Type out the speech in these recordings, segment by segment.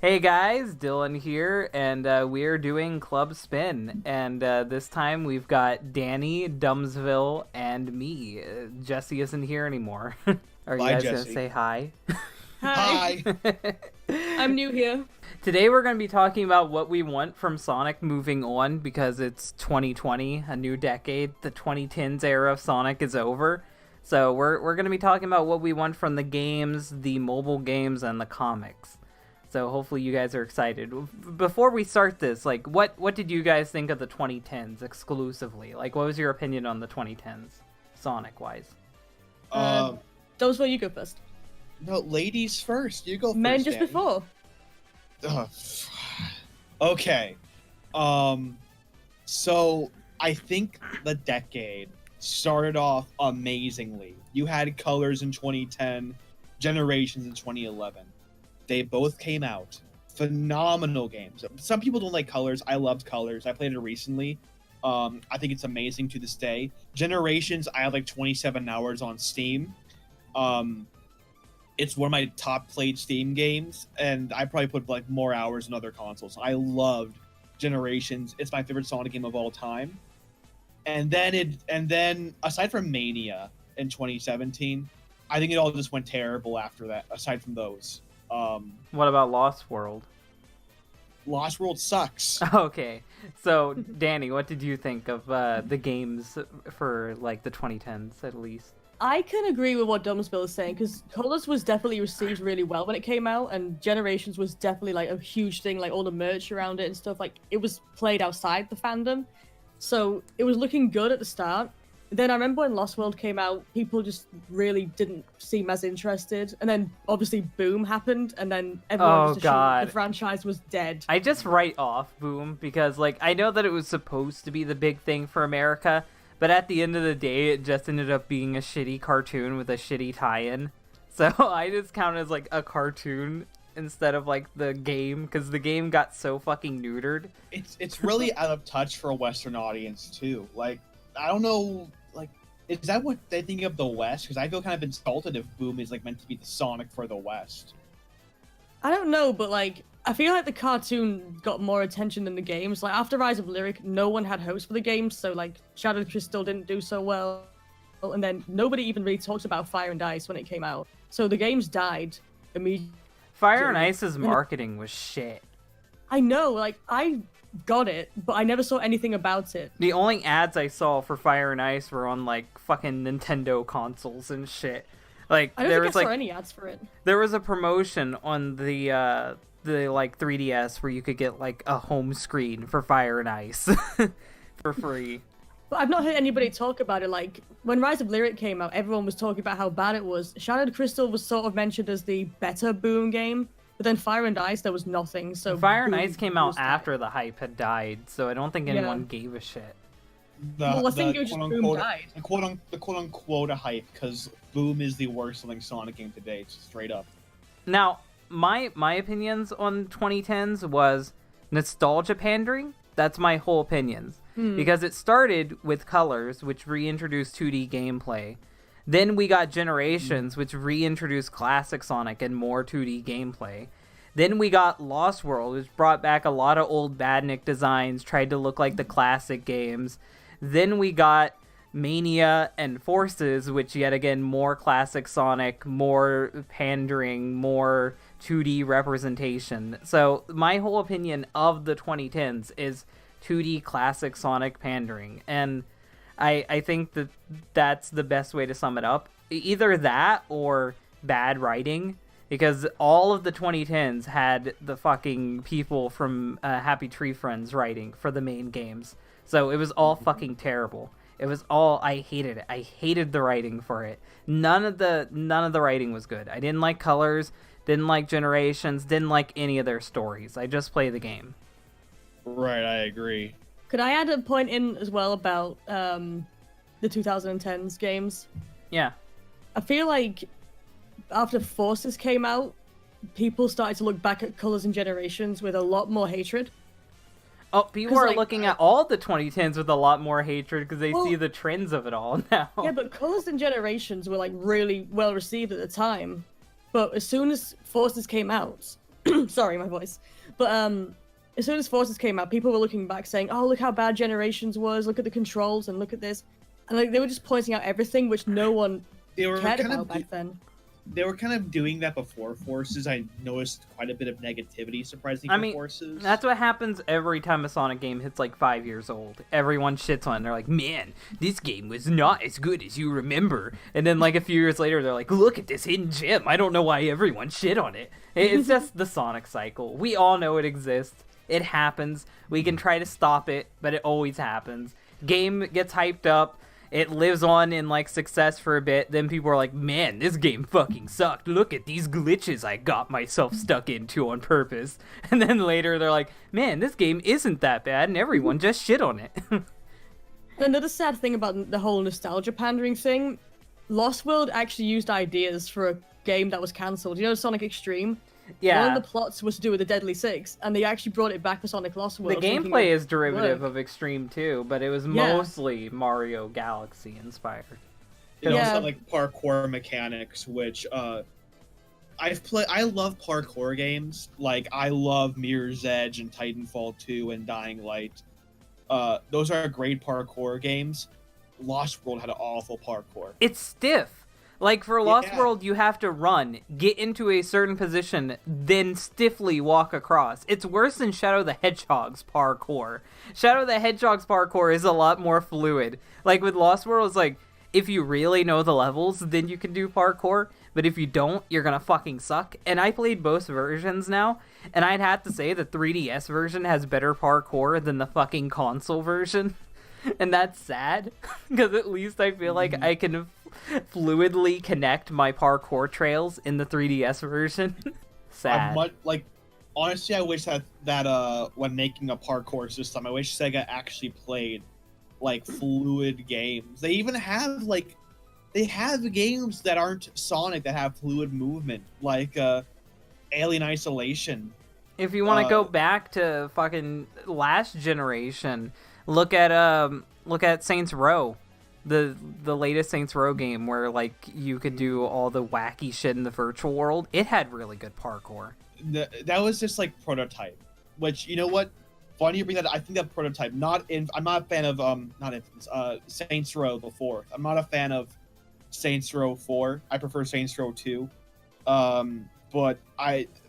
Hey guys, Dylan here, and we're doing Club Spin. And this time we've got Danny, Dumbsville, and me. Jesse isn't here anymore. Are you Bye, guys gonna Jesse. say hi? Hi, Hi. I'm new here. Today we're gonna be talking about what we want from Sonic moving on because it's 2020, a new decade. The 2010s era of Sonic is over. So we're gonna be talking about what we want from the games, the mobile games, and the comics. So hopefully you guys are excited. Before we start this, like what did you guys think of the 2010s exclusively? Like what was your opinion on the 2010s Sonic wise? Um, That was where you go first. no, ladies first. You go first. Men just Danny. before. Ugh. Okay. So I think the decade started off amazingly. You had Colors in 2010, Generations in 2011. They both came out. Phenomenal games. Some people don't like Colors. I loved Colors. I played it recently. I think it's amazing to this day. Generations, I have like 27 hours on Steam. It's one of my top played Steam games, and I probably put like more hours than other consoles. I loved Generations. It's my favorite Sonic game of all time. And then aside from Mania in 2017, I think it all just went terrible after that. Aside from those, What about Lost World? Lost World sucks. Okay, so Danny, what did you think of the games for like the 2010s at least? I can agree with what Dumbsbill is saying because Colors was definitely received really well when it came out, and Generations was definitely like a huge thing, like all the merch around it and stuff. Like it was played outside the fandom, so it was looking good at the start. Then I remember when Lost World came out, people just really didn't seem as interested, and then obviously Boom happened, and then everyone Oh, just assumed God. the franchise was dead. I just write off Boom because like I know that it was supposed to be the big thing for America, but at the end of the day it just ended up being a shitty cartoon with a shitty tie-in. So I just count it as like a cartoon instead of like the game because the game got so fucking neutered. It's really out of touch for a Western audience too. Like I don't know, like is that what they think of the West? Because I feel kind of insulted if Boom is like meant to be the Sonic for the West. I don't know, but like I feel like the cartoon got more attention than the games. Like after Rise of Lyric, no one had hopes for the games, so like Shadow Crystal didn't do so well, and then nobody even really talked about Fire and Ice when it came out. So the games died immediately. Fire and Ice's marketing was shit. I know, like I got it, but I never saw anything about it. The only ads I saw for Fire and Ice were on like fucking Nintendo consoles and shit. Like I don't there think was I saw like any ads for it. there was a promotion on the like 3DS where you could get like a home screen for Fire and Ice for free. But I've not heard anybody talk about it. Like when Rise of Lyric came out, everyone was talking about how bad it was. Shattered Crystal was sort of mentioned as the better Boom game, but then Fire and Ice there was nothing. So Fire and Boom Ice came out was after the hype had died, so I don't think anyone gave a shit. Well, I think it was just Boom died. The quote unquote hype because Boom is the worst selling Sonic game to date, straight up. Now, my opinions on 2010s was nostalgia pandering. That's my whole opinions. Because it started with Colors, which reintroduced 2D gameplay. Then we got Generations, which reintroduced classic Sonic and more 2D gameplay. Then we got Lost World, which brought back a lot of old Badnik designs, tried to look like the classic games. Then we got Mania and Forces, which yet again more classic Sonic, more pandering, more 2D representation. So my whole opinion of the 2010s is 2D classic Sonic pandering, and I think that that's the best way to sum it up. Either that or bad writing, because all of the 2010s had the fucking people from Happy Tree Friends writing for the main games. So it was all fucking terrible. It was all, I hated it. I hated the writing for it. None of the writing was good. I didn't like Colors, didn't like Generations, didn't like any of their stories. I just play the game. Right, I agree. Could I add a point in as well about the 2010s games? Yeah. I feel like after Forces came out, people started to look back at Colors and Generations with a lot more hatred. Oh, people 'Cause, are like, looking at all the 2010s with a lot more hatred because they Well- see the trends of it all now. Yeah, but Colors and Generations were like really well received at the time. But as soon as Forces came out, Sorry, my voice. But as soon as Forces came out, people were looking back saying, "Oh, look how bad Generations was. Look at the controls and look at this," and like they were just pointing out everything which no one They were cared kind about of back then. they were kind of doing that before Forces. I noticed quite a bit of negativity, surprisingly, for Forces. That's what happens every time a Sonic game hits like 5 years old. Everyone shits on it. They're like, man, this game was not as good as you remember. And then like a few years later, they're like, look at this hidden gem. I don't know why everyone shit on it. It's just the Sonic cycle. We all know it exists. It happens. We can try to stop it, but it always happens. Game gets hyped up. It lives on in like success for a bit. Then people are like, man, this game fucking sucked. Look at these glitches I got myself stuck into on purpose. And then later they're like, man, this game isn't that bad, and everyone just shit on it. Another sad thing about the whole nostalgia pandering thing, Lost World actually used ideas for a game that was cancelled. You know Sonic Extreme? Yeah. One of the plots was to do with the Deadly Six, and they actually brought it back for Sonic Lost World. The gameplay is derivative of Extreme too, but it was mostly Mario Galaxy inspired. It also had like parkour mechanics, which I love parkour games. Like I love Mirror's Edge and Titanfall 2 and Dying Light. Those are great parkour games. Lost World had an awful parkour. It's stiff. Like, for Lost World, you have to run, get into a certain position, then stiffly walk across. It's worse than Shadow the Hedgehog's parkour. Shadow the Hedgehog's parkour is a lot more fluid. Like, with Lost World, it's like, if you really know the levels, then you can do parkour. But if you don't, you're gonna fucking suck. And I played both versions now, and I'd have to say the 3DS version has better parkour than the fucking console version. And that's sad, because at least I feel like I can fluidly connect my parkour trails in the 3DS version. Sad. Honestly, I wish that when making a parkour system, I wish Sega actually played like fluid games. They even have they have games that aren't Sonic that have fluid movement, like Alien Isolation. If you want to go back to fucking last generation, look at Saints Row. The latest Saints Row game where like you could do all the wacky shit in the virtual world. It had really good parkour. That was just like Prototype, which, you know what? Funny you bring that. I think that Prototype. I'm not a fan of Saints Row the 4th. I'm not a fan of Saints Row 4. I prefer Saints Row 2. But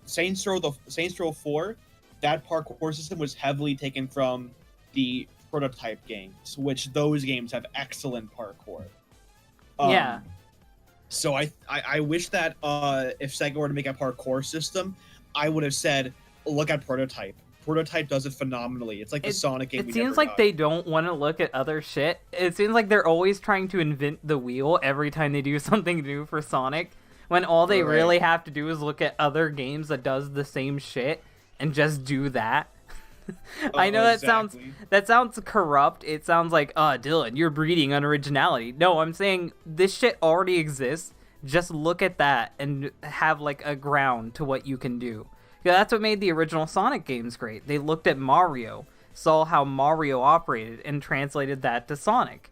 Saints Row 4, that parkour system was heavily taken from the Prototype games, which those games have excellent parkour. Yeah. So I wish that if Sega were to make a parkour system, I would have said, look at Prototype. Prototype does it phenomenally. It's like the Sonic game. It seems like they don't want to look at other shit. It seems like they're always trying to invent the wheel every time they do something new for Sonic, when all they really have to do is look at other games that does the same shit and just do that. I know that sounds corrupt. It sounds like, Dylan, you're breeding unoriginality. No, I'm saying this shit already exists. Just look at that and have like a ground to what you can do. Yeah, that's what made the original Sonic games great. They looked at Mario, saw how Mario operated, and translated that to Sonic.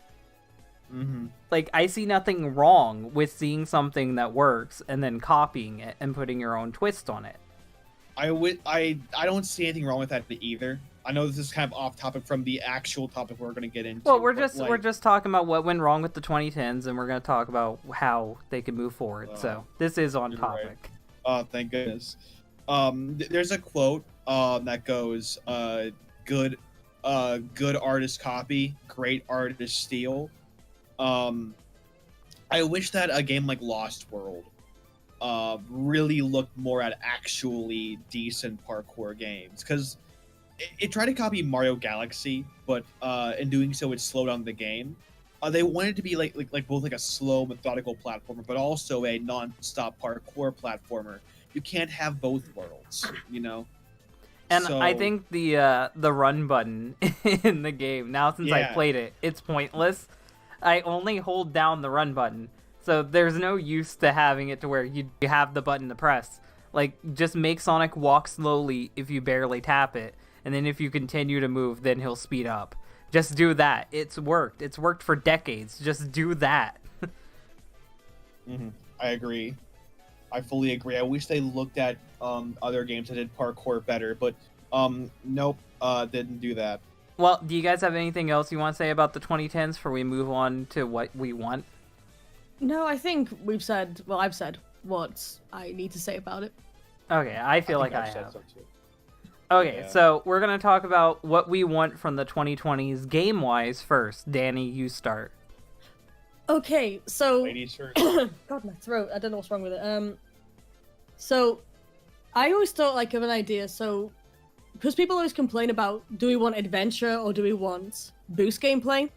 Mm-hmm. Like, I see nothing wrong with seeing something that works and then copying it and putting your own twist on it. I don't see anything wrong with that either. I know this is kind of off topic from the actual topic we're going to get into. Well, we're just talking about what went wrong with the 2010s, and we're going to talk about how they can move forward. So this is on topic. Right. Oh, thank goodness. There's a quote that goes, "Good artist copy, great artist steal." I wish that a game like Lost World really looked more at actually decent parkour games, because it tried to copy Mario Galaxy, but in doing so it slowed down the game. They wanted to be like both like a slow, methodical platformer, but also a non-stop parkour platformer. You can't have both worlds, you know. And so, I think the run button in the game now, since I played it, it's pointless. I only hold down the run button. So there's no use to having it to where you have the button to press. Like, just make Sonic walk slowly if you barely tap it, and then if you continue to move, then he'll speed up. Just do that. It's worked. It's worked for decades. Just do that. I agree. I fully agree. I wish they looked at other games that did parkour better, but nope, didn't do that. Well, do you guys have anything else you want to say about the 2010s before we move on to what we want? No, I think we've said. Well, I've said what I need to say about it. Okay, I feel like think I I've said have. so too. Okay, Yeah. so we're going to talk about what we want from the 2020s game-wise first. Danny, you start. Okay, so Ladies first. God, my throat. I don't know what's wrong with it. So I always thought like of an idea. So because people always complain about, do we want adventure or do we want boost gameplay?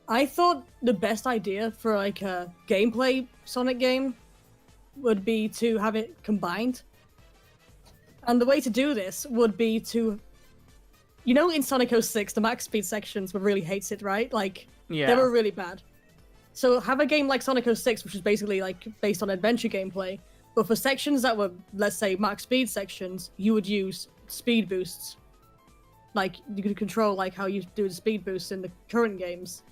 I thought the best idea for like a gameplay Sonic game would be to have it combined. And the way to do this would be to, you know, in Sonic 06, the max speed sections were really hates it, right? Like, Yeah. they were really bad. So have a game like Sonic 06, which is basically like based on adventure gameplay, but for sections that were, let's say, max speed sections, you would use speed boosts. Like, you could control like how you do the speed boosts in the current games.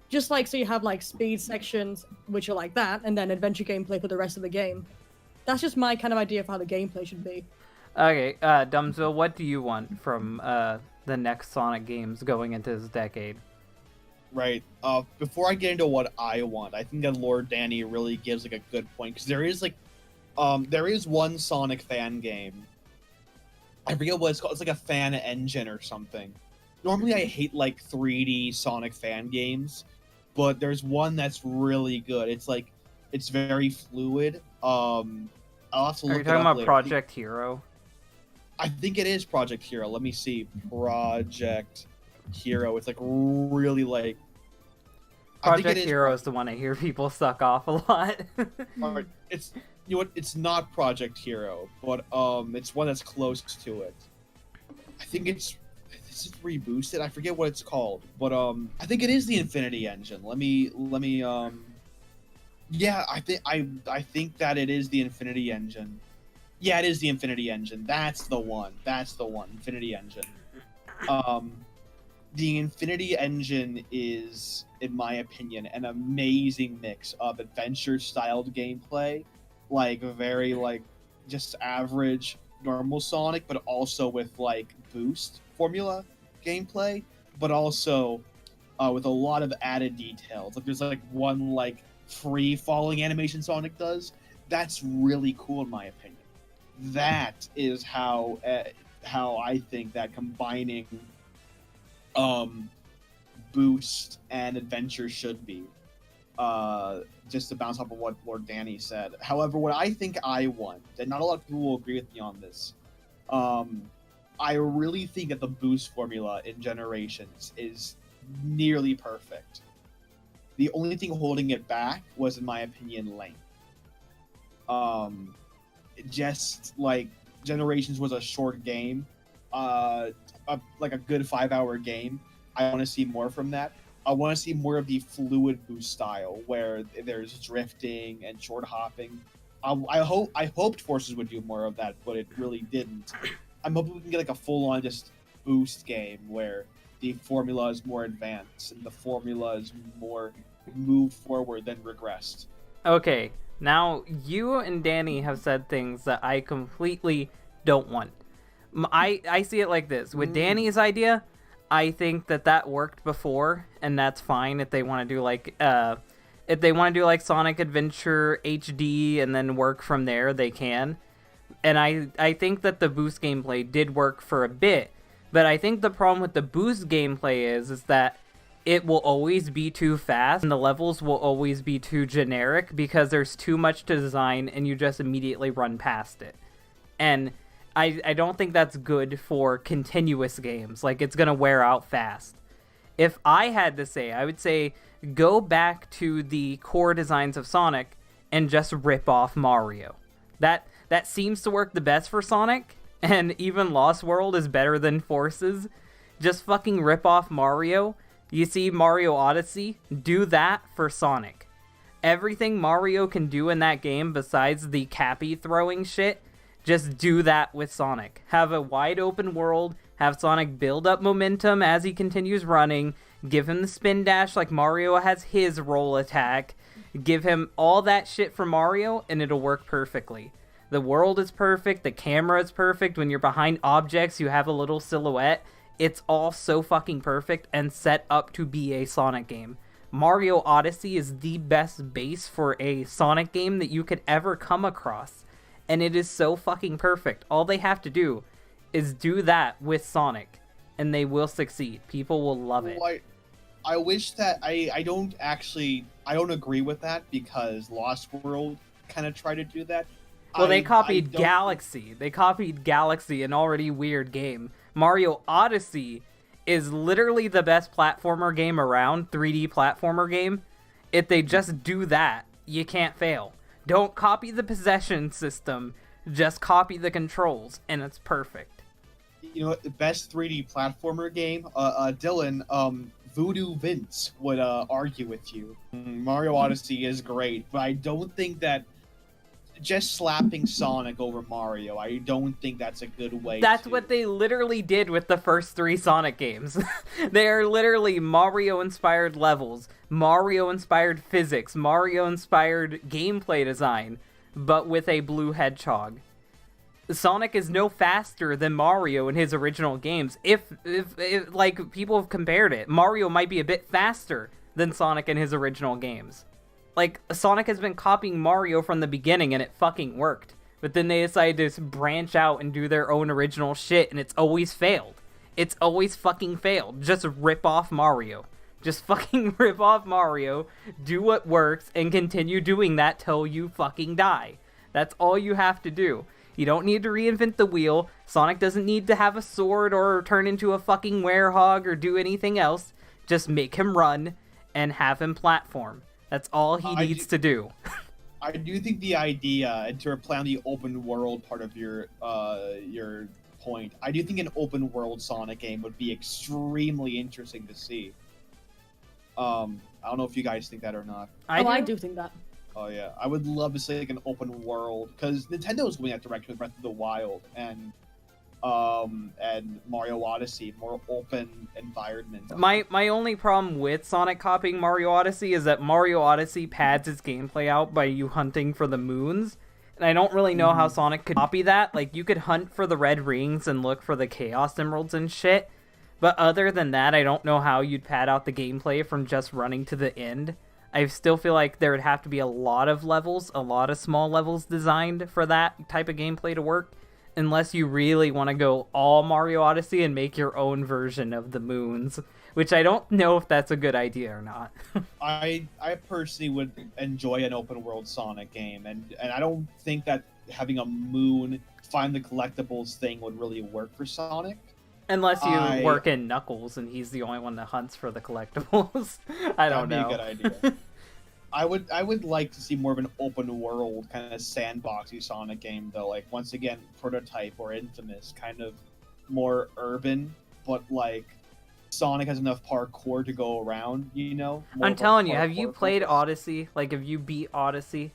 Just like, so you have like speed sections, which are like that, and then adventure gameplay for the rest of the game. That's just my kind of idea of how the gameplay should be. Okay, Dumbsville, what do you want from the next Sonic games going into this decade? Right. Before I get into what I want, I think that Lord Danny really gives like a good point because there is one Sonic fan game. I forget what it's called. It's like a fan engine or something. Normally, I hate like 3D Sonic fan games, but there's one that's really good. It's very fluid. I'll have to Are look you it talking up about later. Project Hero? I think it is Project Hero. Let me see. Project Hero. It's like really like. I think Project it is Hero is the one I hear people suck off a lot. Alright, it's you know what? It's not Project Hero, but it's one that's close to it. I think it's is it reboosted? I forget what it's called, but I think it is the Infinity Engine. Let me yeah, I think that it is the Infinity Engine. Yeah, it is the Infinity Engine. That's the one. That's the one. Infinity Engine. The Infinity Engine is, in my opinion, an amazing mix of adventure-styled gameplay, like very like just average normal Sonic, but also with like boost formula gameplay, but also with a lot of added details. Like there's like one like free falling animation Sonic does. That's really cool in my opinion. That is how I think that combining boost and adventure should be. Just to bounce off of what Lord Danny said. However, what I think I want, and not a lot of people will agree with me on this, I really think that the boost formula in Generations is nearly perfect. The only thing holding it back was, in my opinion, length. Just like Generations was a short game, like a good 5-hour game. I want to see more from that. I want to see more of the fluid boost style where there's drifting and short hopping. I hoped Forces would do more of that, but it really didn't. I'm hoping we can get like a full-on just boost game where the formula is more advanced and the formula is more moved forward than regressed. Okay, now you and Danny have said things that I completely don't want. I see it like this. With Danny's idea, I think that worked before, and that's fine if they want to do like Sonic Adventure HD and then work from there, they can. And I think that the boost gameplay did work for a bit, but I think the problem with the boost gameplay is that it will always be too fast and the levels will always be too generic because there's too much to design and you just immediately run past it. And I don't think that's good for continuous games. Like, it's going to wear out fast. If I had to say, I would say go back to the core designs of Sonic and just rip off Mario. That seems to work the best for Sonic, and even Lost World is better than Forces. Just fucking rip off Mario. You see Mario Odyssey? Do that for Sonic. Everything Mario can do in that game besides the Cappy throwing shit, just do that with Sonic. Have a wide open world, have Sonic build up momentum as he continues running, give him the spin dash like Mario has his roll attack, Give him all that shit from Mario, and it'll work perfectly. The world is perfect. The camera is perfect. When you're behind objects, you have a little silhouette. It's all so fucking perfect and set up to be a Sonic game. Mario Odyssey is the best base for a Sonic game that you could ever come across. And it is so fucking perfect. All they have to do is do that with Sonic, and they will succeed. People will love it. Well, I wish that I don't agree with that, because Lost World kind of tried to do that. Well, they copied Galaxy. They copied Galaxy, an already weird game. Mario Odyssey is literally the best platformer game around, 3D platformer game. If they just do that, you can't fail. Don't copy the possession system, just copy the controls, and it's perfect. You know what, the best 3D platformer game, Dylan, Voodoo Vince would argue with you. Mario Odyssey is great, but I don't think that just slapping Sonic over Mario, I don't think that's a good way. That's what they literally did with the first 3 Sonic games. They are literally Mario-inspired levels, Mario-inspired physics, Mario-inspired gameplay design, but with a blue hedgehog. Sonic is no faster than Mario in his original games. If like, people have compared it, Mario might be a bit faster than Sonic in his original games. Like, Sonic has been copying Mario from the beginning, and it fucking worked. But then they decided to branch out and do their own original shit, and it's always failed. It's always fucking failed. Just rip off Mario. Just fucking rip off Mario, do what works, and continue doing that till you fucking die. That's all you have to do. You don't need to reinvent the wheel. Sonic doesn't need to have a sword or turn into a fucking werehog or do anything else. Just make him run and have him platform. That's all he needs to do. I do think the idea, and to reply on the open world part of your point, I do think an open world Sonic game would be extremely interesting to see. I don't know if you guys think that or not. I do think that. Oh yeah, I would love to see like an open world, because Nintendo's going that direction with Breath of the Wild and Mario Odyssey, more open environment. My only problem with Sonic copying Mario Odyssey is that Mario Odyssey pads its gameplay out by you hunting for the moons, and I don't really know how Sonic could copy that. Like, you could hunt for the red rings and look for the Chaos Emeralds and shit, but other than that, I don't know how you'd pad out the gameplay from just running to the end. I still feel like there would have to be a lot of levels, a lot of small levels designed for that type of gameplay to work, unless you really want to go all Mario Odyssey and make your own version of the moons, which I don't know if that's a good idea or not. I personally would enjoy an open world Sonic game, and I don't think that having a moon find the collectibles thing would really work for Sonic. Unless you work in Knuckles and he's the only one that hunts for the collectibles. I don't know. That'd be a good idea. I would like to see more of an open world kind of sandboxy Sonic game though. Like, once again, Prototype or Infamous, kind of more urban, but like Sonic has enough parkour to go around, you know? I'm telling you, have you played Odyssey? Like, have you beat Odyssey?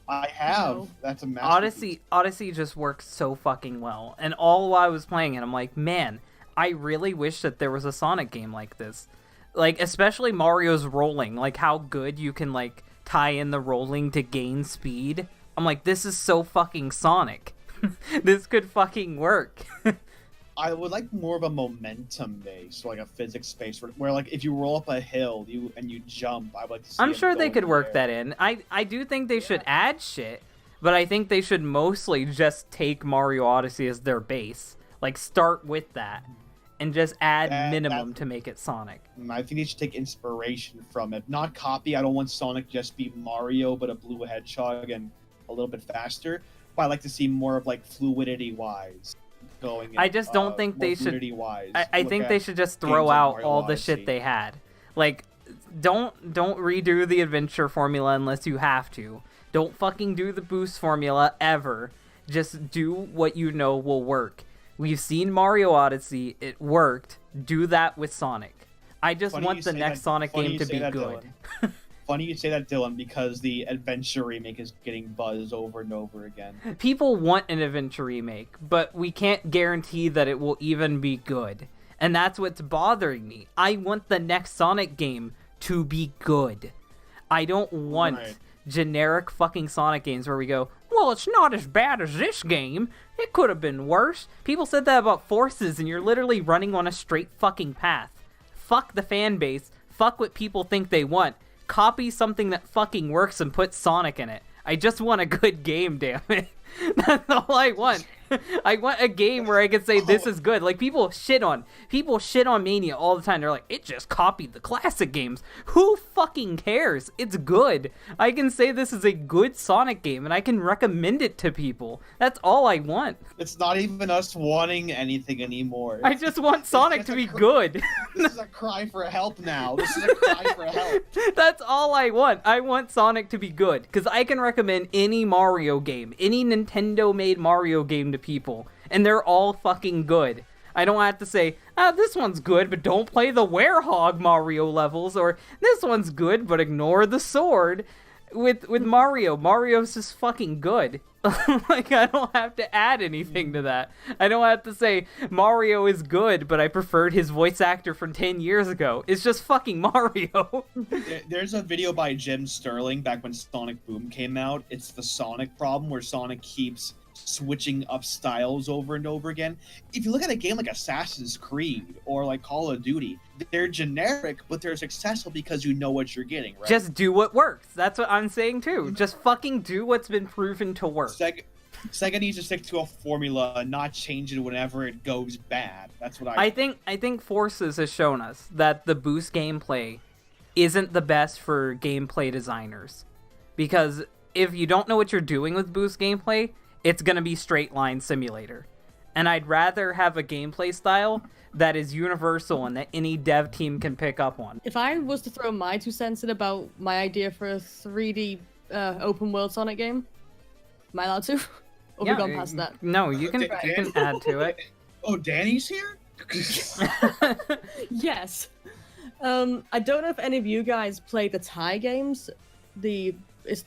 I have. No. That's a masterpiece. Odyssey just works so fucking well. And all while I was playing it, I'm like, man, I really wish that there was a Sonic game like this. Like, especially Mario's rolling. Like, how good you can, like, tie in the rolling to gain speed. I'm like, this is so fucking Sonic. This could fucking work. I would like more of a momentum base, like a physics space, where like if you roll up a hill and you jump, I would like to see I'm it sure go they could in work there. that in. I do think they should add shit, but I think they should mostly just take Mario Odyssey as their base. Like, start with that, and just add minimum to make it Sonic. I think they should take inspiration from it. Not copy. I don't want Sonic just be Mario, but a blue hedgehog and a little bit faster. But I like to see more of, like, fluidity-wise going in. I just don't think they should... I think they should just throw out all the shit they had. Like, don't redo the adventure formula unless you have to. Don't fucking do the boost formula ever. Just do what you know will work. We've seen Mario Odyssey. It worked. Do that with Sonic. I just want the next Sonic game to be good. Funny you say that, Dylan, because the Adventure remake is getting buzzed over and over again. People want an Adventure remake, but we can't guarantee that it will even be good. And that's what's bothering me. I want the next Sonic game to be good. I don't want generic fucking Sonic games where we go, well, it's not as bad as this game. It could have been worse. People said that about Forces, and you're literally running on a straight fucking path. Fuck the fan base. Fuck what people think they want. Copy something that fucking works and put Sonic in it. I just want a good game, damn it. That's all I want. I want a game where I can say this is good. Like, people shit on Mania all the time. They're like, it just copied the classic games. Who fucking cares? It's good. I can say this is a good Sonic game, and I can recommend it to people. That's all I want. It's not even us wanting anything anymore. I just want Sonic to be good. This is a cry for help now. This is a cry for help. That's all I want. I want Sonic to be good, because I can recommend any Mario game, any Nintendo-made Mario game to people, and they're all fucking good. I don't have to say, this one's good, but don't play the Werehog Mario levels, or this one's good, but ignore the sword. With Mario, Mario's just fucking good. Like, I don't have to add anything to that. I don't have to say, Mario is good, but I preferred his voice actor from 10 years ago. It's just fucking Mario. There's a video by Jim Sterling back when Sonic Boom came out. It's the Sonic problem, where Sonic keeps switching up styles over and over again. If you look at a game like Assassin's Creed or like Call of Duty, they're generic, but they're successful because you know what you're getting, right? Just do what works. That's what I'm saying too. Just fucking do what's been proven to work. Sega needs to stick to a formula and not change it whenever it goes bad. That's what I think Forces has shown us that the boost gameplay isn't the best for gameplay designers. Because if you don't know what you're doing with boost gameplay, it's going to be straight line simulator. And I'd rather have a gameplay style that is universal and that any dev team can pick up on. If I was to throw my 2 cents in about my idea for a 3D open world Sonic game, am I allowed to? Or have we gone past that? No, you can add to it. Oh, Danny's here? Yes. I don't know if any of you guys play the Thai games. They're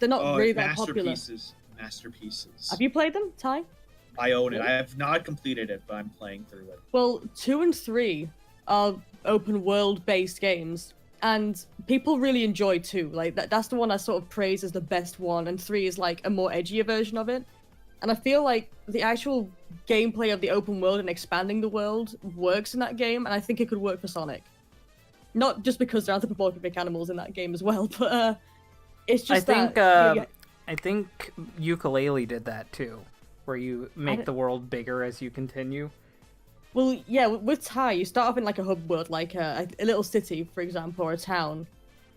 not really that popular. Masterpieces. Have you played them, Thai? I own it. I have not completed it, but I'm playing through it. Well, 2 and 3 are open world based games, and people really enjoy 2. Like that's the one I sort of praise as the best one, and 3 is like a more edgier version of it. And I feel like the actual gameplay of the open world and expanding the world works in that game, and I think it could work for Sonic. Not just because there are anthropomorphic animals in that game as well, but it's just I think Ukulele did that too, where you make the world bigger as you continue. Well, yeah, with Thai, you start off in like a hub world, like a little city, for example, or a town,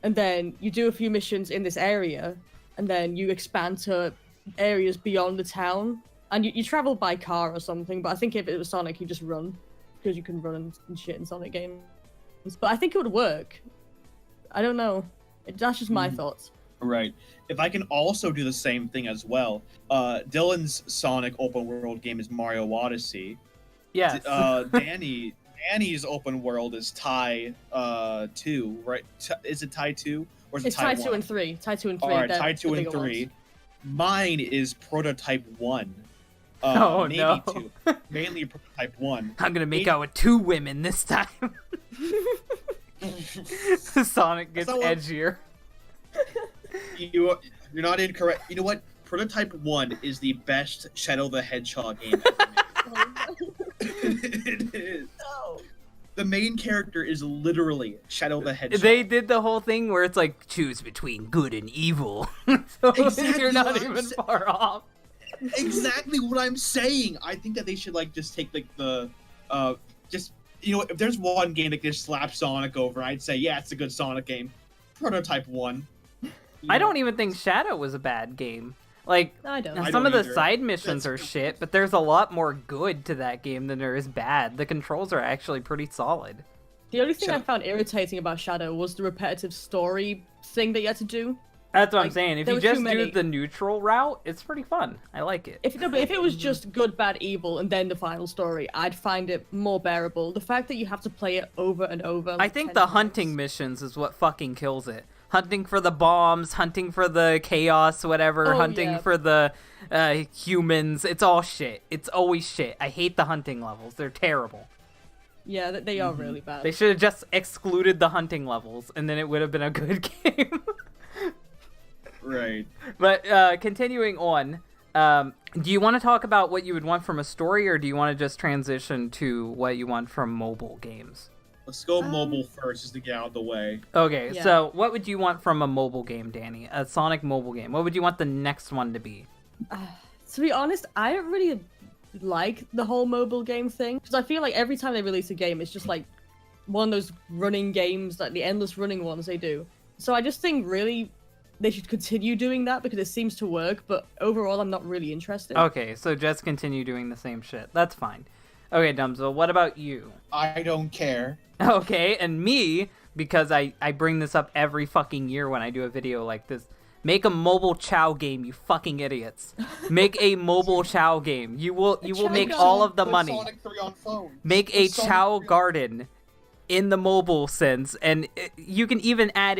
and then you do a few missions in this area, and then you expand to areas beyond the town, and you travel by car or something. But I think if it was Sonic, you just run, because you can run and shit in Sonic games. But I think it would work. I don't know. That's just my thoughts. Right. If I can also do the same thing as well, Dylan's Sonic open world game is Mario Odyssey. Yes. Danny's open world is Thai 2, right? Is it Thai 2 or is it Thai 1? It's Thai 2 and 3. Thai 2 and 3. All right, Thai 2 and 3. Ones. Mine is Prototype 1. Oh, maybe no. 2. Mainly Prototype 1. I'm gonna make out with 2 women this time. Sonic gets edgier. You're not incorrect. You know what? Prototype 1 is the best Shadow the Hedgehog game ever made. It is. No. The main character is literally Shadow the Hedgehog. They did the whole thing where it's like, choose between good and evil. So Exactly you're not what I'm even far off. Exactly what I'm saying. I think that they should like just take like the just if there's one game that just slap Sonic over, I'd say yeah, it's a good Sonic game. Prototype 1. I don't even think Shadow was a bad game. Like, I don't. I some don't of the either. side missions That's are shit, but there's a lot more good to that game than there is bad. The controls are actually pretty solid. The only thing I Shadow- found irritating about Shadow was the repetitive story thing that you had to do. That's what I'm Like, saying. If there you were too just do many. the neutral route, it's pretty fun. I like it. If it was just good, bad, evil, and then the final story, I'd find it more bearable. The fact that you have to play it over and over. I like think 10 the times. hunting missions is what fucking kills it. Hunting for the bombs, hunting for the chaos, whatever, Oh, hunting yeah. for the humans. It's all shit. It's always shit. I hate the hunting levels. They're terrible. Yeah, they are really bad. They should have just excluded the hunting levels, and then it would have been a good game. Right. But continuing on, do you want to talk about what you would want from a story, or do you want to just transition to what you want from mobile games? Let's go mobile first, just to get out of the way. Okay, Yeah. so what would you want from a mobile game, Danny? A Sonic mobile game. What would you want the next one to be? To be honest, I don't really like the whole mobile game thing because I feel like every time they release a game, it's just like one of those running games, like the endless running ones they do. So I just think really they should continue doing that because it seems to work. But overall, I'm not really interested. Okay, so just continue doing the same shit. That's fine. Okay, Dumzo, what about you? I don't care. Okay, and me, because I bring this up every fucking year when I do a video like this. Make a mobile Chow game, you fucking idiots. Make a mobile Chow game. You will make all of the Put money. Sonic 3 on phone. Make Put a Sonic Chow 3 on- garden in the mobile sense, and you can even add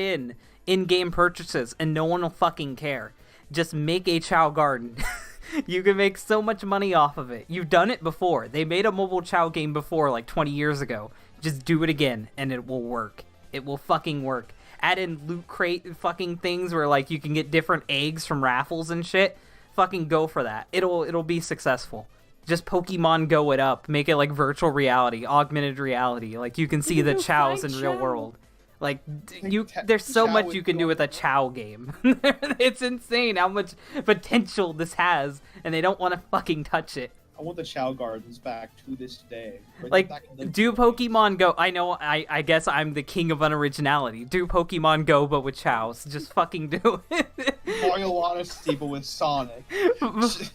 in-game purchases, and no one will fucking care. Just make a Chow garden. You can make so much money off of it. You've done it before. They made a mobile Chow game before, like 20 years ago. Just do it again, and it will work. It will fucking work. Add in loot crate fucking things where, like, you can get different eggs from raffles and shit. Fucking go for that. It'll be successful. Just Pokemon Go it up. Make it like virtual reality, augmented reality. Like, you can see You the can chows in find real Chow. world. Like, Think there's so Chow much is you can do going with a to- Chow game. It's insane how much potential this has, and they don't want to fucking touch it. I want the Chow Gardens back to this day. Bring them Like, back in the do 40s. Pokemon Go. I know, I guess I'm the king of unoriginality. Do Pokemon Go, but with chows. Just fucking do it. Mario Odyssey, but with Sonic.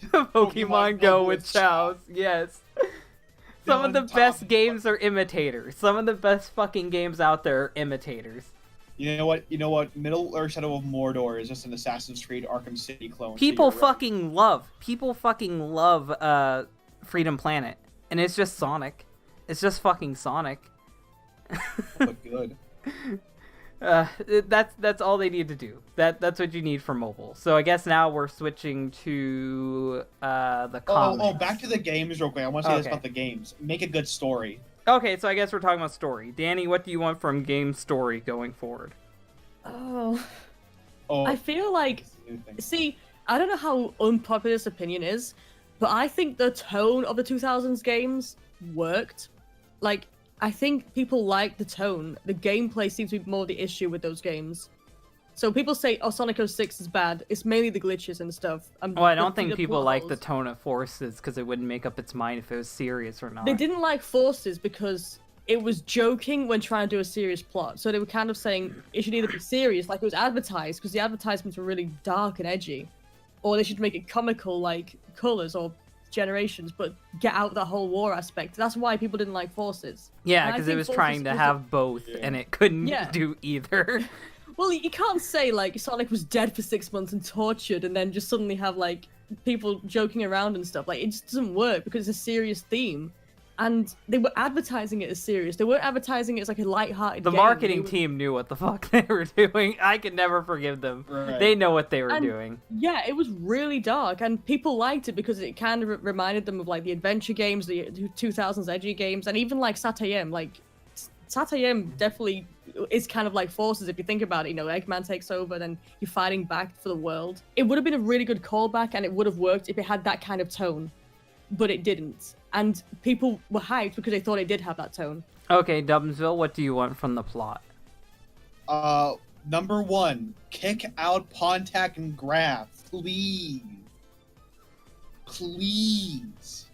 Pokemon Go with chows. Yes. Some of the Villain best Tom- games are imitators. Some of the best fucking games out there are imitators. You know what? You know what? Middle Earth Shadow of Mordor is just an Assassin's Creed Arkham City clone. so People you're right. fucking love Freedom Planet. And it's just Sonic. It's just fucking Sonic. But good. That's all they need to do. That's what you need for mobile. So I guess now we're switching to the comics. Oh, back to the games real quick. I want to say this Okay. about the games. Make a good story. Okay, so I guess we're talking about story. Danny, what do you want from game story going forward? Oh, Oh, I feel like this is a new thing. see, I don't know how unpopular this opinion is, but I think the tone of the 2000s games worked. Like, I think people like the tone. The gameplay seems to be more the issue with those games. So people say, "Oh, Sonic 06 is bad." It's mainly the glitches and stuff. Well, I don't think the people plot like the holes. tone of Forces because it wouldn't make up its mind if it was serious or not. They didn't like Forces because it was joking when trying to do a serious plot. So they were kind of saying it should either be serious, like it was advertised, because the advertisements were really dark and edgy, or they should make it comical, like Colors or Generations, but get out the whole war aspect. That's why people didn't like Forces. Yeah, And I because it think was Forces trying to was have both, Yeah. and it couldn't Yeah. do either. Well, you can't say like Sonic was dead for 6 months and tortured, and then just suddenly have like people joking around and stuff. Like it just doesn't work because it's a serious theme, and they were advertising it as serious. They weren't advertising it as like a light-hearted. The game. marketing They were- team knew what the fuck they were doing. I can never forgive them. Right. They know what they were And- doing. Yeah, it was really dark, and people liked it because it kind of reminded them of like the adventure games, the 2000s edgy games, and even like Satayem. Like Satayem definitely is kind of like Forces if you think about it. You know, Eggman takes over, then you're fighting back for the world. It would have been a really good callback, and it would have worked if it had that kind of tone, but it didn't. And people were hyped because they thought it did have that tone. Okay, Dubbsville, what do you want from the plot? Number one, kick out Pontac and Graf, please. Please.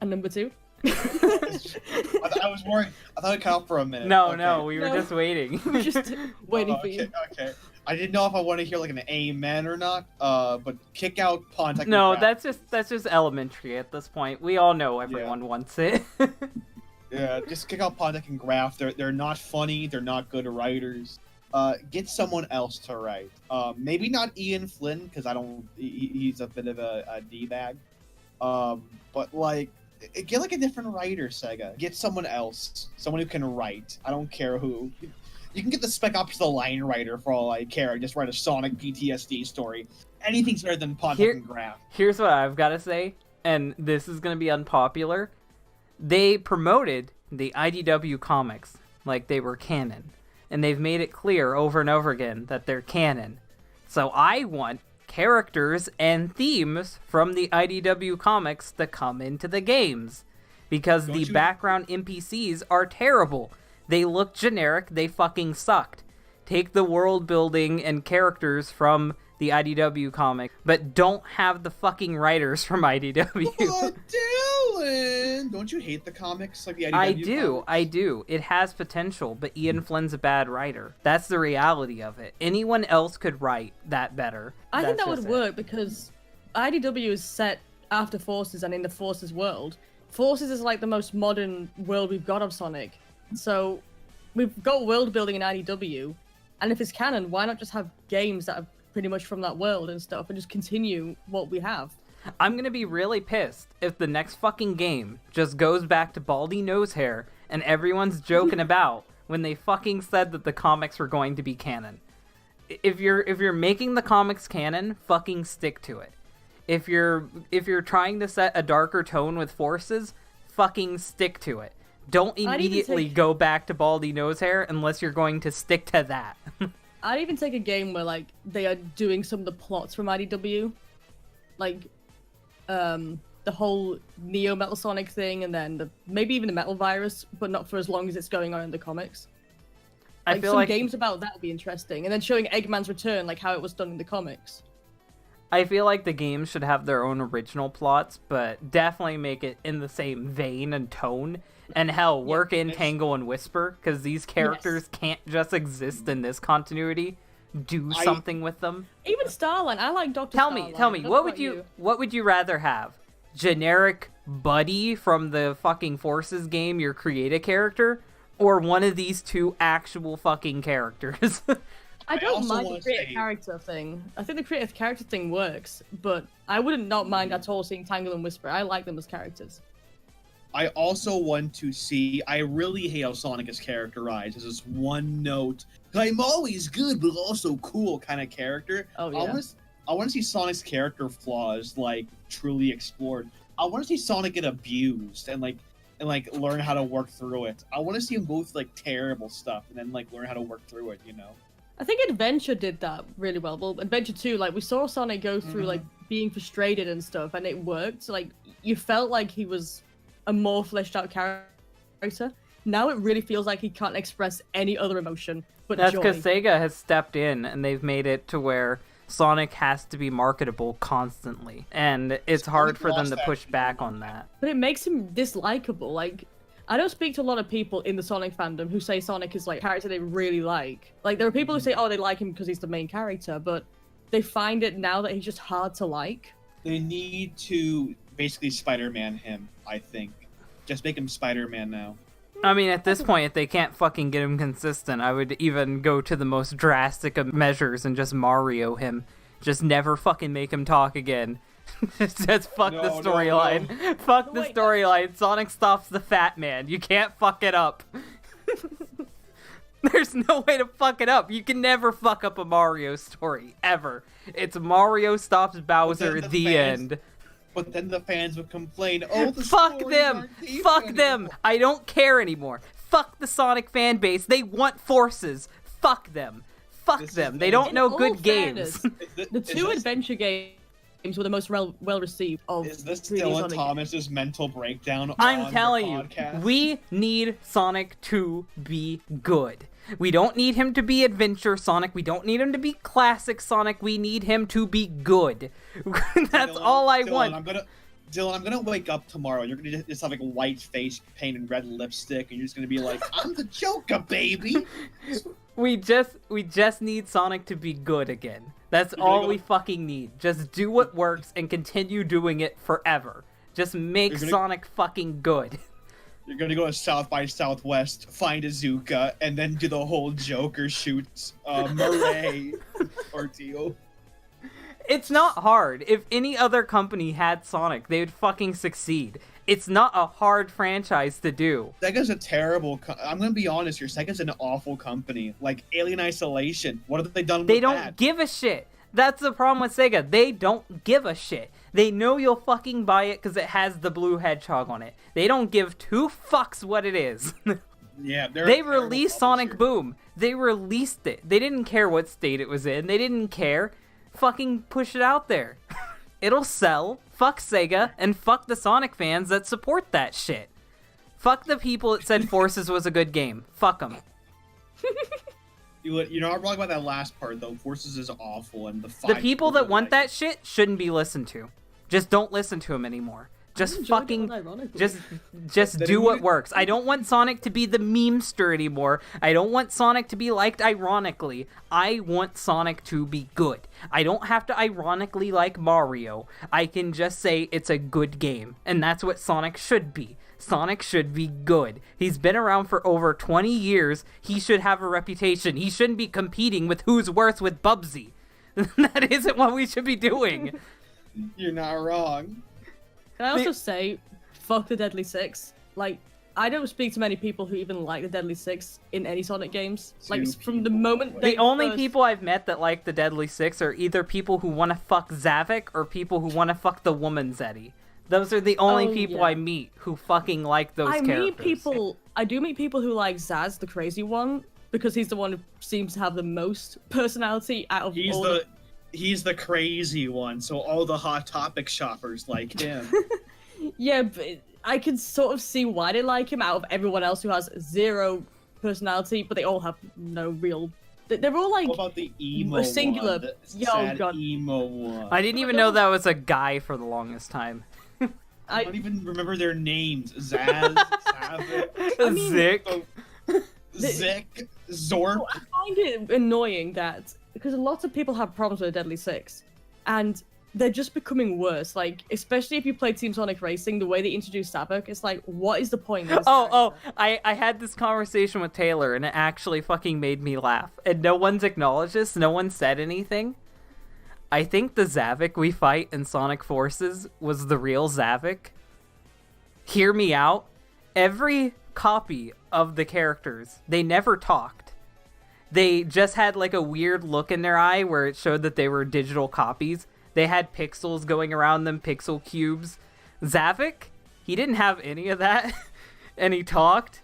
And number two. I was worried. I thought it cut out for a minute. No, Okay. no, we were No. just waiting. We're just waiting for okay, you. okay. I didn't know if I want to hear like an amen or not. But kick out Pontac. and No, Graf. that's just elementary at this point. We all know everyone wants it. Yeah, just kick out Pontac and Graf. They're not funny. They're not good writers. Get someone else to write. Maybe not Ian Flynn because I don't. He's a bit of a d bag. But like, get like a different writer, Sega. Get someone else, someone who can write. I don't care who. You can get the Spec Ops The Line writer for all I care. Just write a Sonic PTSD story. Anything's better than Pontac Here- and Graf. Here's what I've got to say, and this is going to be unpopular. They promoted the IDW comics like they were canon. and they've made it clear over and over again that they're canon. So I want characters and themes from the IDW comics to come into the games, because the background NPCs are terrible. They look generic, they fucking sucked. Take the world building and characters from the IDW comic, but don't have the fucking writers from IDW. Oh, Dylan! Don't you hate the comics, like the IDW I do. It has potential, but Ian Flynn's a bad writer. That's the reality of it. Anyone else could write that better. I think that That's would just it. work because IDW is set after Forces and in the Forces world. Forces is like the most modern world we've got of Sonic. So we've got world building in IDW, and if it's canon, why not just have games that are pretty much from that world and stuff and just continue what we have? I'm gonna be really pissed if the next fucking game just goes back to Baldy Nose Hair and everyone's joking about when they fucking said that the comics were going to be canon. If you're making the comics canon, fucking stick to it. If you're trying to set a darker tone with Forces, fucking stick to it. Don't immediately go back to Baldy Nose Hair unless you're going to stick to that. I'd even take a game where like they are doing some of the plots from IDW, like the whole Neo Metal Sonic thing, and then maybe even the Metal Virus, but not for as long as it's going on in the comics. I Like feel some like games about that would be interesting, and then showing Eggman's return, like how it was done in the comics. I feel like the games should have their own original plots, but definitely make it in the same vein and tone. And hell, work in Tangle and Whisper, because these characters can't just exist in this continuity. Do something with them. Even Starline, I like Dr. Tell Starline. me, what would you rather have? Generic Buddy from the fucking Forces game, your create a character, or one of these two actual fucking characters? I don't also mind the wanna creative say- character thing. I think the creative character thing works, but I wouldn't not mind at all seeing Tangle and Whisper. I like them as characters. I also want to see. I really hate how Sonic is characterized as this one note. I'm always good, but also cool kind of character. Oh, yeah. I want to see Sonic's character flaws like truly explored. I want to see Sonic get abused and learn how to work through it. I want to see him go through like terrible stuff and then like learn how to work through it. You know. I think Adventure did that really well. Well, Adventure 2, like, we saw Sonic go through, like, being frustrated and stuff, and it worked. Like, you felt like he was a more fleshed out character. Now it really feels like he can't express any other emotion but That's joy. because Sega has stepped in and they've made it to where Sonic has to be marketable constantly. And it's hard for them lost to that push back on that. But it makes him dislikable. Like, I don't speak to a lot of people in the Sonic fandom who say Sonic is like a character they really like. Like, there are people who say, oh, they like him because he's the main character, but they find it now that he's just hard to like. They need to basically Spider-Man him. I think. Just make him Spider-Man now. I mean, at this point, if they can't fucking get him consistent, I would even go to the most drastic of measures and just Mario him. Just never fucking make him talk again. Just fuck the No, no, storyline. no. Fuck the Wait. storyline. Sonic stops the fat man. You can't fuck it up. There's no way to fuck it up. You can never fuck up a Mario story, ever. It's Mario stops Bowser, the fans- end. But then the fans would complain, "Oh, the Fuck stories them! aren't deep Fuck them! anymore." I don't care anymore. Fuck the Sonic fan base. They want Forces. Fuck them. Fuck This is them. the- They don't In know all good fairness, games. The two adventure games were the most well received of Is this 3D Dylan Sonic. Thomas's mental breakdown? I'm on telling the you, podcast? we need Sonic to be good. We don't need him to be Adventure Sonic. We don't need him to be Classic Sonic. We need him to be good. That's Dylan- all I Dylan, want. Dylan, I'm gonna wake up tomorrow. You're gonna just have like a white face paint and red lipstick, and you're just gonna be like, "I'm the Joker, baby." We just need Sonic to be good again. That's You're gonna all go- we fucking need. Just do what works and continue doing it forever. Just make You're gonna- Sonic fucking good. You're gonna go to South by Southwest, find Azuka, and then do the whole Joker shoots, Murray ordeal. It's not hard. If any other company had Sonic, they would fucking succeed. It's not a hard franchise to do. Sega's a terrible. I'm gonna be honest here. Sega's an awful company. Like Alien Isolation. What have they done? They with don't that? give a shit. That's the problem with Sega. They don't give a shit. They know you'll fucking buy it because it has the blue hedgehog on it. They don't give two fucks what it is. Yeah, they're a They terrible released Sonic publisher. Boom. They released it. They didn't care what state it was in. They didn't care. Fucking push it out there. It'll sell. Fuck Sega and fuck the Sonic fans that support that shit. Fuck the people that said Forces was a good game. Fuck them. You're not wrong about that last part though. Forces is awful, and The five people that want like that shit shouldn't be listened to. Just don't listen to them anymore. Just enjoyed it fucking, unironically. just Then do it what would- works. I don't want Sonic to be the memester anymore. I don't want Sonic to be liked ironically. I want Sonic to be good. I don't have to ironically like Mario. I can just say it's a good game, and that's what Sonic should be. Sonic should be good. He's been around for over 20 years. He should have a reputation. He shouldn't be competing with who's worse with Bubsy. That isn't what we should be doing. You're not wrong. Can I also say, fuck the Deadly Six? Like, I don't speak to many people who even like the Deadly Six in any Sonic games. Like, Two from the people. moment they The only first- people I've met that like the Deadly Six are either people who want to fuck Zavik or people who want to fuck the woman Zeddy. Those are the only Oh, people yeah. I meet who fucking like those I characters. do meet people who like Zaz, the crazy one, because he's the one who seems to have the most personality out of He's all he's the crazy one, so all the Hot Topic shoppers like him. Yeah, but I can sort of see why they like him out of everyone else who has zero personality, but they all have no real. They're all like What about the emo singular- one? The Yo, sad God. emo one. I didn't even know that was a guy for the longest time. I don't even remember their names. Zaz, Savik, I mean- Zick. Zick, Zork. I find it annoying that because lots of people have problems with the Deadly Six, and they're just becoming worse. Like, especially if you play Team Sonic Racing, the way they introduce Savik, it's like, what is the point? Of this Oh, character? I had this conversation with Taylor and it actually fucking made me laugh. And no one's acknowledged this, no one said anything. I think the Zavik we fight in Sonic Forces was the real Zavik. Hear me out. Every copy of the characters, they never talked. They just had like a weird look in their eye where it showed that they were digital copies. They had pixels going around them, pixel cubes. Zavik, he didn't have any of that. And he talked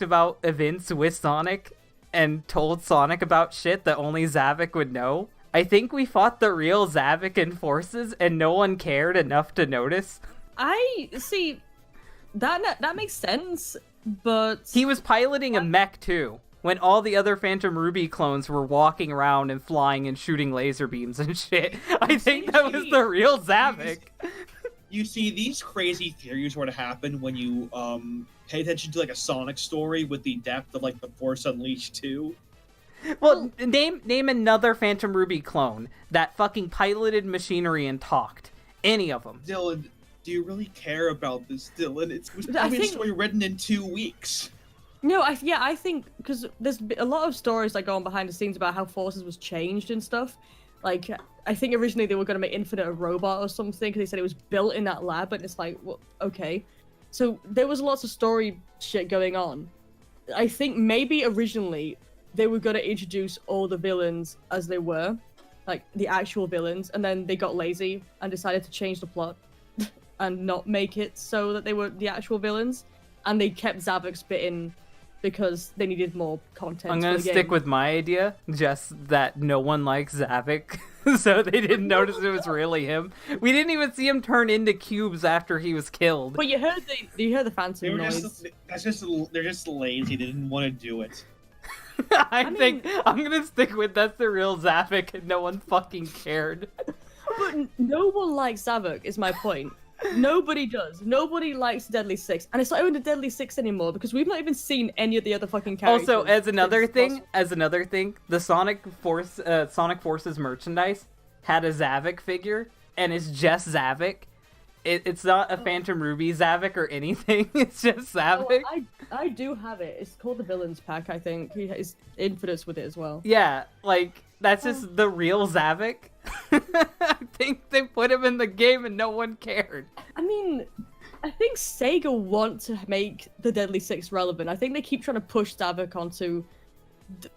about events with Sonic and told Sonic about shit that only Zavik would know. I think we fought the real Zavik in Forces and no one cared enough to notice. I see that makes sense, but He was piloting a mech too, when all the other Phantom Ruby clones were walking around and flying and shooting laser beams and shit. I think that was the real Zavik. You see, these crazy theories were to happen when you pay attention to like a Sonic story with the depth of like the Force Unleashed 2. Well, name another Phantom Ruby clone that fucking piloted machinery and talked. Any of them. Dylan, do you really care about this, Dylan? It was I probably a think- story written in 2 weeks. no, I think because there's a lot of stories like going behind the scenes about how Forces was changed and stuff. Like, I think originally they were going to make Infinite a robot or something because they said it was built in that lab, and it's like, well, okay. So there was lots of story shit going on. I think maybe originally they were going to introduce all the villains as they were, like the actual villains, and then they got lazy and decided to change the plot and not make it so that they were the actual villains, and they kept Zavik's bit in because they needed more content. I'm for gonna the stick game. with my idea, just that no one likes Zavik, so they didn't notice it was really him. We didn't even see him turn into cubes after he was killed. But you heard the phantom They were noise. they're just lazy. They didn't want to do it. I think I'm gonna stick with that's the real Zavik, and no one fucking cared. But no one likes Zavik, is my point. Nobody does. Nobody likes Deadly Six, and it's not even the Deadly Six anymore because we've not even seen any of the other fucking characters. Also, as another since thing, the Sonic Forces merchandise had a Zavik figure, and it's just Zavik. It's not a Phantom Ruby Zavik or anything. It's just Zavik. Oh, I do have it. It's called the Villains Pack, I think. He has Infinites with it as well. Yeah, like that's just the real Zavik. I think they put him in the game and no one cared. I mean, I think Sega want to make the Deadly Six relevant. I think they keep trying to push Zavik onto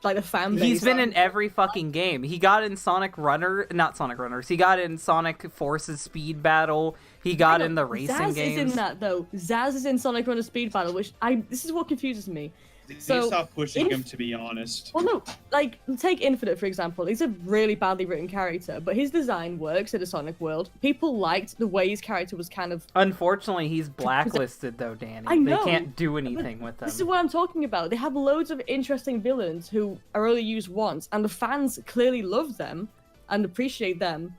like the fan base. He's been in every fucking game. He got in not Sonic Runners. He got in Sonic Forces Speed Battle. He got in the racing Zaz games. is in that though. Zaz is in Sonic Runner Speed Battle, which this is what confuses me. They So, stopped pushing him, to be honest. Well, no, like, take Infinite, for example. He's a really badly written character, but his design works in a Sonic world. People liked the way his character was kind of... Unfortunately, he's blacklisted, though, Danny. I know, They can't do anything with This is him. what I'm talking about. They have loads of interesting villains who are only used once, and the fans clearly love them and appreciate them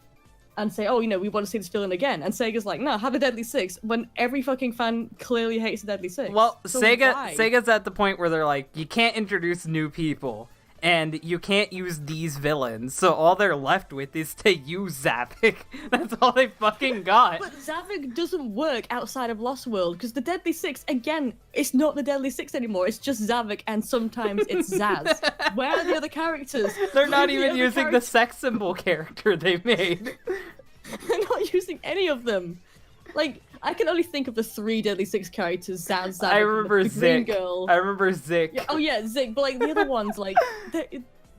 and say, oh, we want to see this villain again. And Sega's like, no, have a Deadly Six, when every fucking fan clearly hates the Deadly Six. Well, So why? Sega's at the point where they're like, you can't introduce new people, and you can't use these villains, so all they're left with is to use Zapik. That's all they fucking got. But Zavik doesn't work outside of Lost World, because the Deadly Six, again, it's not the Deadly Six anymore. It's just Zavik, and sometimes it's Zaz. Where are the other characters? They're Where not are the even other using the characters? sex symbol character they made. They're not using any of them. Like, I can only think of the 3 Deadly Six characters, Zaz, Zavik, I remember the Green Zik. Girl. I remember Zik. Yeah, oh yeah, Zik, but like the other ones, like,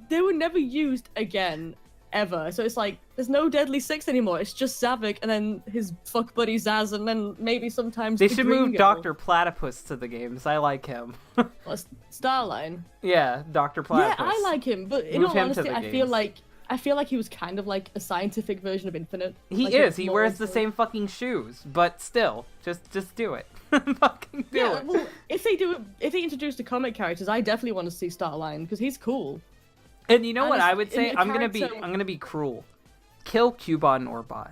they were never used again, ever. So it's like, there's no Deadly Six anymore. It's just Zavik, and then his fuck buddy Zaz, and then maybe sometimes They the should Green move Girl. Dr. Platypus to the games. I like him. Or Starline. Yeah, Dr. Platypus. Yeah, I like him, but in Move all him to honesty, the I feel like he was kind of like a scientific version of Infinite. He Like, is. a He more wears the into- same fucking shoes, but still, just do it. Fucking do Yeah, it. well, if they introduce the comic characters, I definitely want to see Starline because he's cool. And you know what honest- I would say? in the I'm character- gonna be cruel. Kill Cubot and Orbot.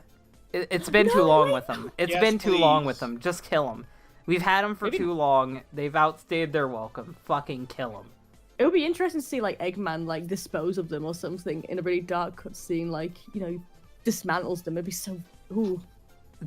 It's been too No, long wait, with them. It's Yes, been too long please. with them. Just kill them. We've had them for Maybe- too long. They've outstayed their welcome. Fucking kill them. It would be interesting to see like Eggman like dispose of them or something in a really dark cutscene, like dismantles them. It'd be so ooh.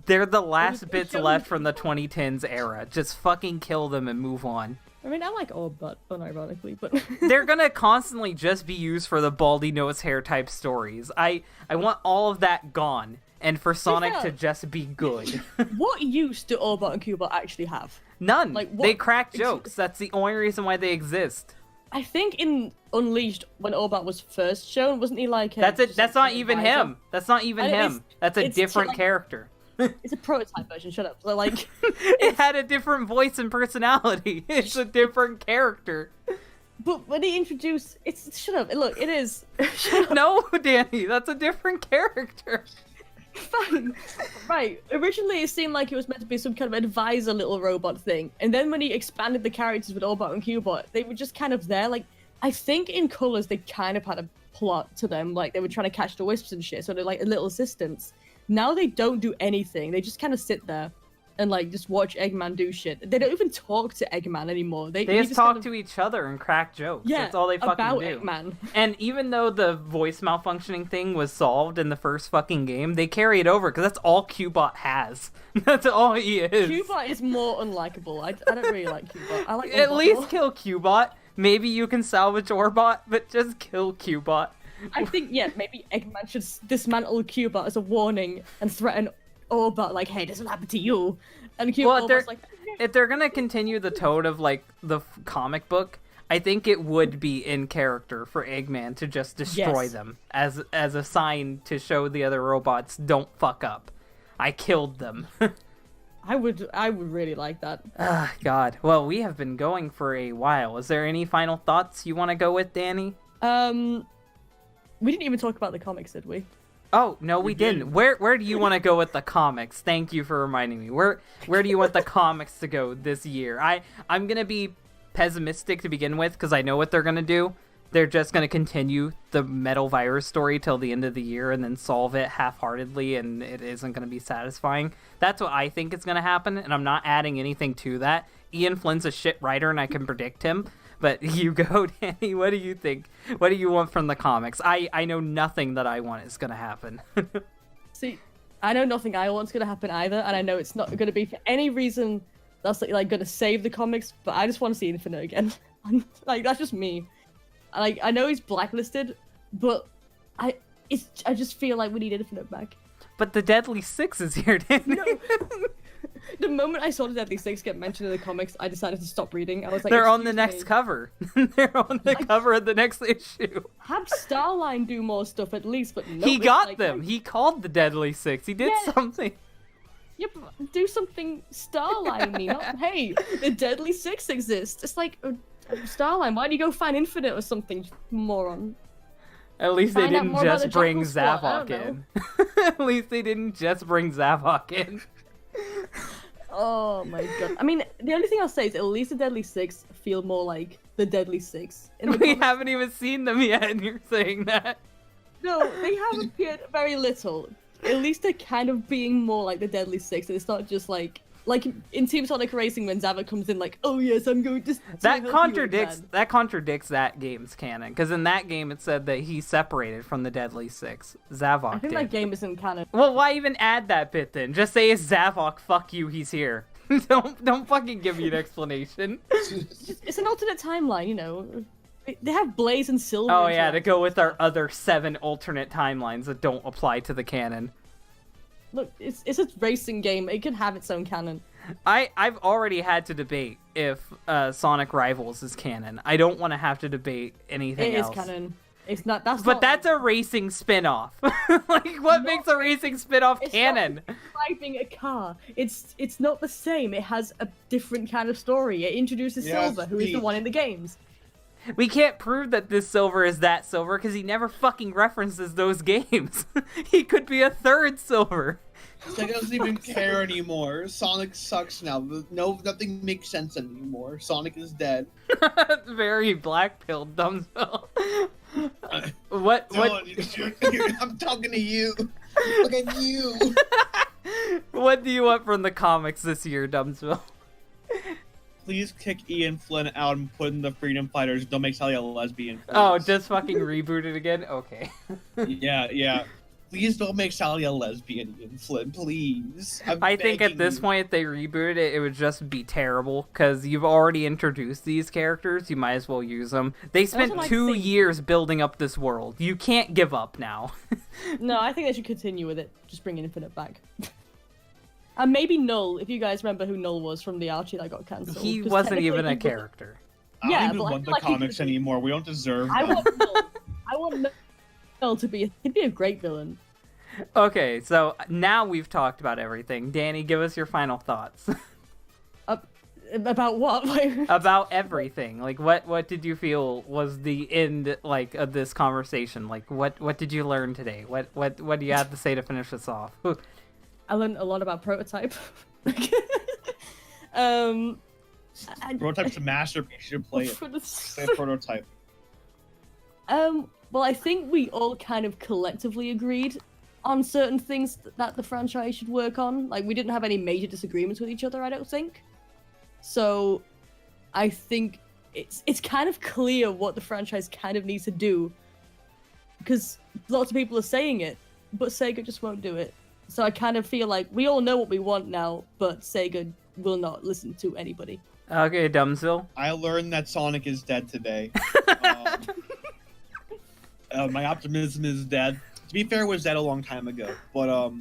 They're the last it bits shows- left from the 2010s era. Just fucking kill them and move on. I mean, I like Orbot, unironically, but They're gonna constantly just be used for the baldy nose hair type stories. I want all of that gone, and for Sonic fair- to just be good. what use do Orbot and Cubot actually have? None. Like, They what- crack jokes. That's the only reason why they exist. I think in Unleashed, when Orbot was first shown, wasn't he like? That's it. just, That's like, not even advisor? him. That's not even I know, him. That's a it's different like- character. It's a prototype version. Shut up. So, like, It had a different voice and personality. It's a different character. but when they introduce, it's shut up. Look, it is. Shut up. No, Danny, that's a different character. Fine. Right. Originally, it seemed like it was meant to be some kind of advisor little robot thing, and then when he expanded the characters with Orbot and Cubot, they were just kind of there. Like, I think in Colors they kind of had a plot to them, like they were trying to catch the wisps and shit, so they're like a little assistants. Now they don't do anything. They just kind of sit there and like just watch Eggman do shit. They don't even talk to Eggman anymore. They he just talk kind of- to each other and crack jokes. yeah, That's all they fucking about do. Eggman. And even though the voice malfunctioning thing was solved in the first fucking game, they carry it over because that's all Cubot has. That's all he is. Cubot is more unlikable. I don't really like Cubot. I like At Orbot least more. kill Cubot. Maybe you can salvage Orbot, but just kill Cubot. I think, yeah, maybe Eggman should dismantle Cubot as a warning and threaten Orbot, like, hey, this will happen to you. And Cubot Well, was like, if they're gonna continue the tone of like the comic book, I think it would be in character for Eggman to just destroy Yes. them as a sign to show the other robots don't fuck up. I killed them. I would really like that. Ah, God. Well, we have been going for a while. Is there any final thoughts you want to go with, Danny? We didn't even talk about the comics, did we? Oh no, we didn't. Where do you want to go with the comics? Thank you for reminding me. Where do you want the comics to go this year? I'm gonna be pessimistic to begin with because I know what they're gonna do. They're just gonna continue the Metal Virus story till the end of the year and then solve it half-heartedly, and it isn't gonna be satisfying. That's what I think is gonna happen, and I'm not adding anything to that. Ian Flynn's a shit writer, and I can predict him. But you go, Danny. What do you think? What do you want from the comics? I know nothing that I want is gonna happen. See, I know nothing I want's gonna happen either, and I know it's not gonna be for any reason that's like gonna save the comics, but I just want to see Infinite again. Like, that's just me. Like, I know he's blacklisted, but I just feel like we need Infinite back. But the Deadly Six is here, Danny. No. The moment I saw the Deadly Six get mentioned in the comics, I decided to stop reading. I was like, They're on the "Excuse next me, cover. They're on the cover of the next issue. Have Starline do more stuff at least, but no, He it's got like, them. He called the Deadly Six. He did Yeah. something. Yeah, but do something Starline-y, not hey, the Deadly Six exist. It's like Starline. Why don't you go find Infinite or something, moron? At least they Find out didn't more about just the bring Jackal Squad, I Zavok don't in. At least they didn't just bring Zavok in. Oh my god. I mean, the only thing I'll say is at least the Deadly Six feel more like the Deadly Six. In the We comics. haven't even seen them yet, and you're saying that. No, they have appeared very little. At least they're kind of being more like the Deadly Six, and it's not just like in Team Sonic Racing when Zavok comes in like, oh yes, I'm going to That help you contradicts again." that game's canon, because in that game it said that he separated from the Deadly Six. Zavok I think did. that game isn't canon. Well, why even add that bit then? Just say it's Zavok. Fuck you. He's here. don't fucking give me an explanation. It's an alternate timeline, you know. They have Blaze and Silver. Oh yeah, to interact. go with our other 7 alternate timelines that don't apply to the canon. Look, it's a racing game. It can have its own canon. I've already had to debate if Sonic Rivals is canon. I don't want to have to debate anything It is else. canon. It's not. That's But not that's a racing spin-off. Like, what makes a racing spin-off It's canon? not driving a car. It's not the same. It has a different kind of story. It introduces Yeah, Silver, who is the Peach. one in the games. We can't prove that this Silver is that Silver because he never fucking references those games. He could be a third Silver. Sega doesn't even care anymore. Sonic sucks now. Nothing makes sense anymore. Sonic is dead. Very black-pilled Dumbsville. What? Dylan, I'm talking to you. Look at you. What do you want from the comics this year, Dumbsville? Please kick Ian Flynn out and put in the Freedom Fighters. Don't make Sally a lesbian. Please. Oh, just fucking reboot it again? Okay. Yeah. Please don't make Sally a lesbian, Ian Flynn. Please. I think at this point, if they rebooted it, it would just be terrible, because you've already introduced these characters, you might as well use them. They spent like 2 the- years building up this world. You can't give up now. No, I think they should continue with it. Just bring Infinite back. And maybe Null, if you guys remember who Null was from the Archie that got cancelled. He 'cause wasn't technically even a he was- character. I Yeah, don't even but I want feel the like he comics could be- anymore. We don't deserve I them. want Null to be. He'd be a great villain. Okay, so now we've talked about everything. Danny, give us your final thoughts. About what? About everything. Like, what did you feel was the end, like, of this conversation? Like, what did you learn today? What do you have to say to finish this off? I learned a lot about Prototype. I- Prototype's a masterpiece. You should play it. Play Prototype. Well, I think we all kind of collectively agreed on certain things that the franchise should work on. Like, we didn't have any major disagreements with each other, I don't think. So, I think it's kind of clear what the franchise kind of needs to do. Because lots of people are saying it, but Sega just won't do it. So I kind of feel like we all know what we want now, but Sega will not listen to anybody. Okay, Dumbsville. I learned that Sonic is dead today. My optimism is dead. To be fair, it was dead a long time ago. But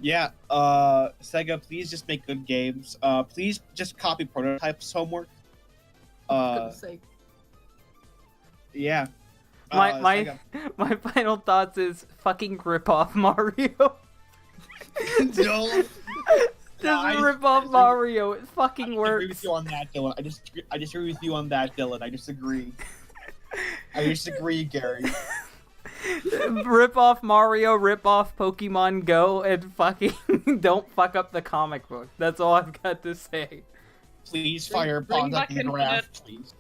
yeah. Sega, please just make good games. Please just copy Prototype's homework. For goodness sake. Yeah. My Sega. my final thoughts is fucking rip off Mario. No. Just rip off Mario. It fucking I disagree with works. you on that, Dylan. I disagree with you on that, Dylan. I disagree. I disagree, Gary. Rip off Mario, rip off Pokemon Go, and fucking don't fuck up the comic book. That's all I've got to say. Please fire bring Ponda back and Graph, please.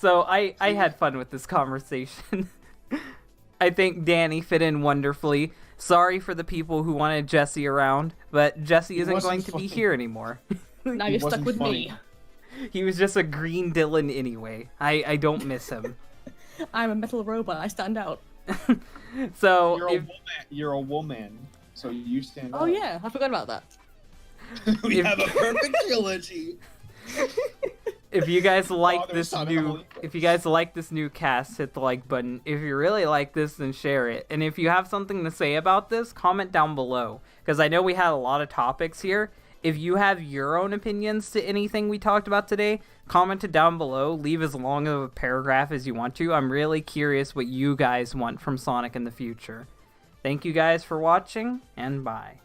So I had fun with this conversation. I think Danny fit in wonderfully. Sorry for the people who wanted Jesse around, but Jesse isn't wasn't going to be funny. here anymore. Now He you're stuck wasn't with funny. me. He was just a green Dylan anyway. I don't miss him. I'm a metal robot. I stand out. So You're a if, woman. You're a woman, so you stand Oh up. yeah, I forgot about that. We If- have a perfect trilogy. If you guys like Father, this Son, and the new, Holy if you Ghost. guys like this new cast, hit the like button. If you really like this, then share it. And if you have something to say about this, comment down below. Because I know we had a lot of topics here. If you have your own opinions to anything we talked about today, comment it down below. Leave as long of a paragraph as you want to. I'm really curious what you guys want from Sonic in the future. Thank you guys for watching, and bye.